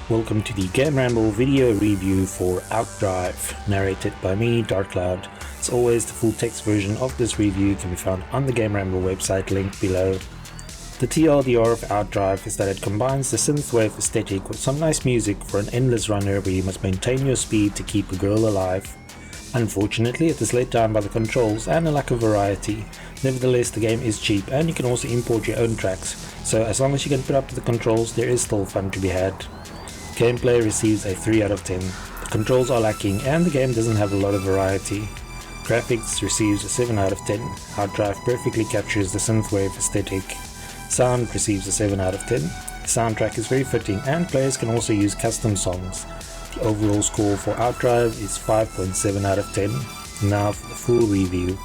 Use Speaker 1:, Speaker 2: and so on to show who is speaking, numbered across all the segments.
Speaker 1: Welcome to the GAMERamble video review for OutDrive, narrated by me, Darkcloud. As always, the full text version of this review can be found on the GAMERamble website linked below. The TLDR of OutDrive is that it combines the synthwave aesthetic with some nice music for an endless runner where you must maintain your speed to keep a girl alive. Unfortunately, it is let down by the controls and a lack of variety. Nevertheless, the game is cheap and you can also import your own tracks, so as long as you can put up with the controls, there is still fun to be had. Gameplay receives a 3 out of 10. The controls are lacking and the game doesn't have a lot of variety. Graphics receives a 7 out of 10. OutDrive perfectly captures the synthwave aesthetic. Sound receives a 7 out of 10. The soundtrack is very fitting and players can also use custom songs. The overall score for OutDrive is 5.7 out of 10. Now for the full review.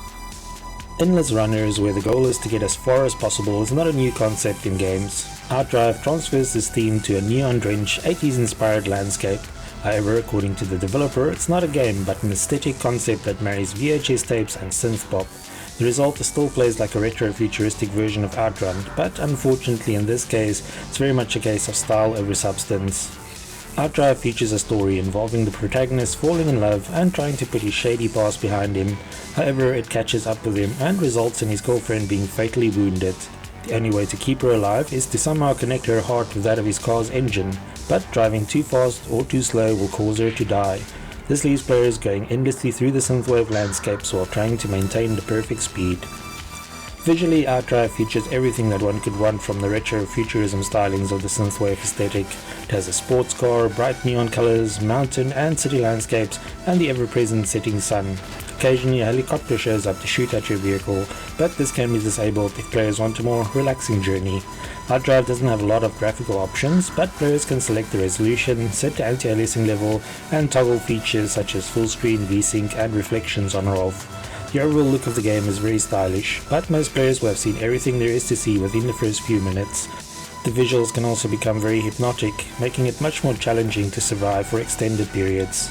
Speaker 1: Endless runners, where the goal is to get as far as possible, is not a new concept in games. OutDrive transfers this theme to a neon-drenched 80s inspired landscape. However, according to the developer, it's not a game but an aesthetic concept that marries VHS tapes and synth pop. The result still plays like a retro-futuristic version of Outrun, but unfortunately in this case, it's very much a case of style over substance. OutDrive features a story involving the protagonist falling in love and trying to put his shady past behind him. However, it catches up with him and results in his girlfriend being fatally wounded. The only way to keep her alive is to somehow connect her heart with that of his car's engine, but driving too fast or too slow will cause her to die. This leaves players going endlessly through the synthwave landscapes while trying to maintain the perfect speed. Visually, OutDrive features everything that one could want from the retro-futurism stylings of the synthwave aesthetic. It has a sports car, bright neon colors, mountain and city landscapes, and the ever-present setting sun. Occasionally a helicopter shows up to shoot at your vehicle, but this can be disabled if players want a more relaxing journey. OutDrive doesn't have a lot of graphical options, but players can select the resolution, set the anti-aliasing level, and toggle features such as full screen, VSync, and reflections on or off. The overall look of the game is very stylish, but most players will have seen everything there is to see within the first few minutes. The visuals can also become very hypnotic, making it much more challenging to survive for extended periods.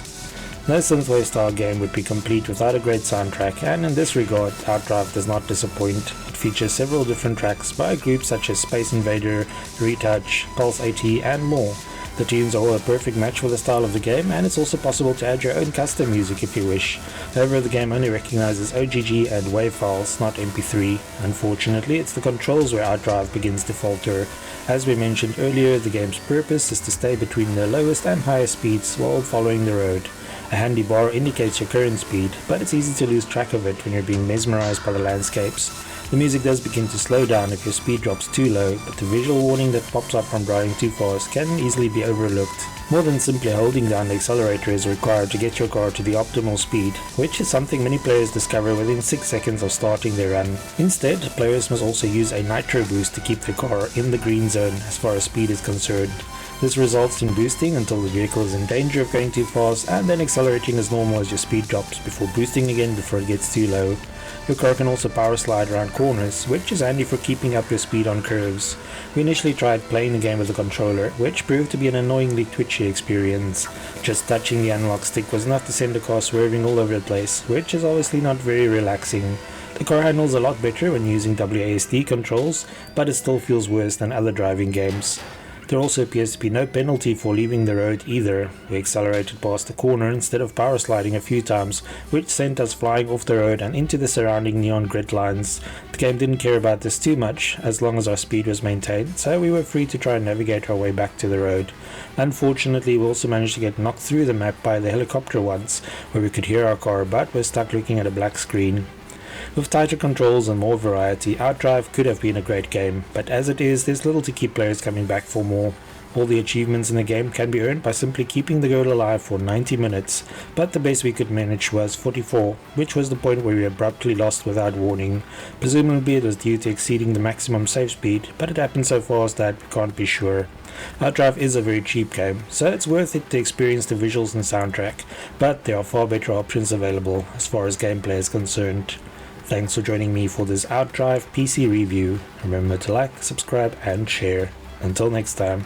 Speaker 1: No synthwave style game would be complete without a great soundtrack, and in this regard, OutDrive does not disappoint. It features several different tracks by groups such as Space Invader, Retouch, Pulse AT, and more. The tunes are all a perfect match for the style of the game, and it's also possible to add your own custom music if you wish. However, the game only recognizes OGG and WAV files, not MP3. Unfortunately, it's the controls where OutDrive begins to falter. As we mentioned earlier, the game's purpose is to stay between the lowest and highest speeds while following the road. A handy bar indicates your current speed, but it's easy to lose track of it when you're being mesmerized by the landscapes. The music does begin to slow down if your speed drops too low, but the visual warning that pops up from driving too fast can easily be overlooked. More than simply holding down the accelerator is required to get your car to the optimal speed, which is something many players discover within 6 seconds of starting their run. Instead, players must also use a nitro boost to keep the car in the green zone as far as speed is concerned. This results in boosting until the vehicle is in danger of going too fast, and then accelerating as normal as your speed drops before boosting again before it gets too low. Your car can also power slide around corners, which is handy for keeping up your speed on curves. We initially tried playing the game with a controller, which proved to be an annoyingly twitchy experience. Just touching the analog stick was enough to send the car swerving all over the place, which is obviously not very relaxing. The car handles a lot better when using WASD controls, but it still feels worse than other driving games. There also appears to be no penalty for leaving the road either. We accelerated past the corner instead of power sliding a few times, which sent us flying off the road and into the surrounding neon grid lines. The game didn't care about this too much, as long as our speed was maintained, so we were free to try and navigate our way back to the road. Unfortunately, we also managed to get knocked through the map by the helicopter once, where we could hear our car but were stuck looking at a black screen. With tighter controls and more variety, OutDrive could have been a great game, but as it is, there's little to keep players coming back for more. All the achievements in the game can be earned by simply keeping the girl alive for 90 minutes, but the best we could manage was 44, which was the point where we abruptly lost without warning. Presumably it was due to exceeding the maximum save speed, but it happened so fast that we can't be sure. OutDrive is a very cheap game, so it's worth it to experience the visuals and soundtrack, but there are far better options available as far as gameplay is concerned. Thanks for joining me for this OutDrive PC review. Remember to like, subscribe and share. Until next time.